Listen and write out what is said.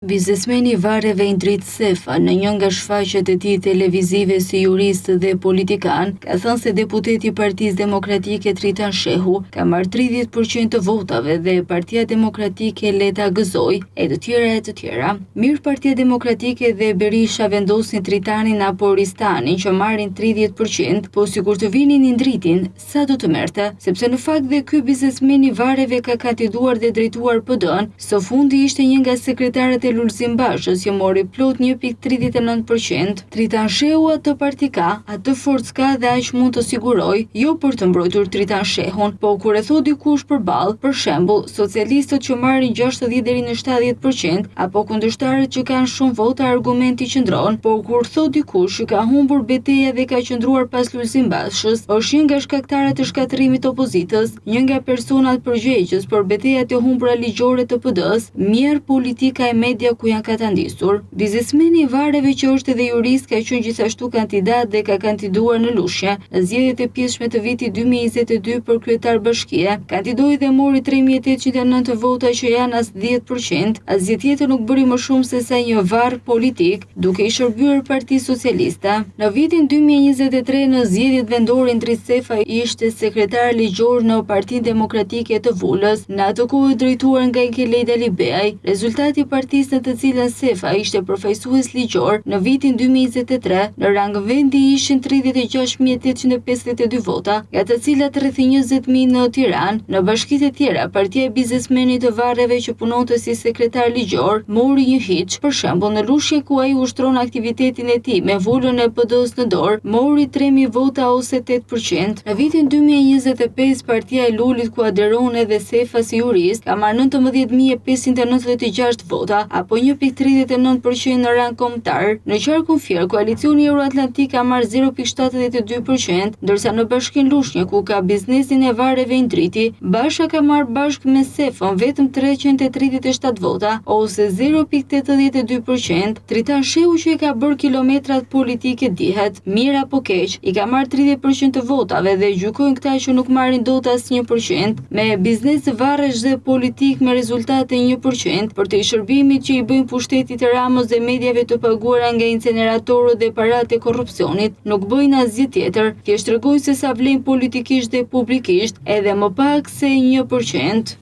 Biznesmeni Vareve Indrit Sefa, në një nga shfaqjet e tij televizive si jurist dhe politikan, ka thënë se deputeti i Partisë Demokratike Tritan Shehu ka marrë 30% të votave dhe Partia Demokratike Leta gëzoi e të tjera. Mirë, Partia Demokratike dhe Berisha vendosin Tritanin apo Ristanin që marrin 30%, po sikur të vinin Indritin, sa do të merrte, sepse në fakt dhe ky biznesmeni Vareve ka kandiduar dhe drejtuar PD-n, së fundi ishte një nga sekretarët Lulzim Bashës që mori plot 1.39%, Tritan Shehu atë parti ka, atë forcë ka dhe aq mund të siguroj, jo për të mbrojtur Tritan Shehun, po kur e thot dikush përballë, për shembull, socialistët që marrin 60 deri në 70%, apo kundërshtarët që kanë shumë vota, argumenti qëndron, po kur thot dikush që ka humbur betejë dhe ka qëndruar pas Lulzim Bashës, është një nga shkaktarët e shkatërimit të opozitës, një nga personat përgjegjës për betejat e humbura ligjore të PD-s, mjerë politika e media ku janë katandisur. Biznesmeni i Vareve që është edhe jurist ka qenë gjithashtu kandidat dhe ka kandiduar në Lushnjë në zgjedhjet e pjesshme të vitit 2022 për kryetar bashkie. Kandidoi dhe mori 3809 vota që janë as 10%, asgjë tjetër nuk bëri më shumë se sa një varr politik, duke i shërbyer Partisë Socialiste. Në vitin 2023 në zgjedhjet vendore Indrit Sefa ishte sekretar ligjor në Partinë Demokratike të Vulës, në atë kohë drejtuar nga Inkelejda Libeaj. Rezultati i partisë në të cilën Sefa ishte përfaqësues ligjor në vitin 2023, në rang vendi ishin 36.852 vota, nga të cilat rreth 20.000 në Tiranë. Në bashkitë e tjera, partia e biznesmenit të Varreve që punonte si sekretar ligjor mori një hiç. Për shembull, në Lushnjë ku ai ushtron aktivitetin e tij me volën e PD-s në dorë, mori 3.000 vota ose 8%. Në vitin 2025, partia e Lulit ku aderon edhe Sefa si jurist ka marrë 19.596 vota, apo 1.39% në rang kombëtar. Në qarkun fier, koalicioni Euroatlantik ka marrë 0.72%, ndërsa në bashkinë Lushnjë, ku ka biznesin e Vareve Indriti, Basha ka marrë bashkë me Sefën vetëm 337 vota, ose 0.82%. Tritan Shehu që i ka bërë kilometrat politike dihet, mirë apo keq, i ka marrë 30% të votave dhe gjykojnë këta që nuk marrin dot as 1%, me biznes varresh dhe politik me rezultate 1% për të shërbimit që i bëjnë pushtetit të Ramës dhe mediave të paguara nga inceneratorët dhe paratë e korrupsionit, nuk bëjnë asgjë tjetër, thjesht tregojnë se sa vlen politikisht dhe publikisht, edhe më pak se 1%.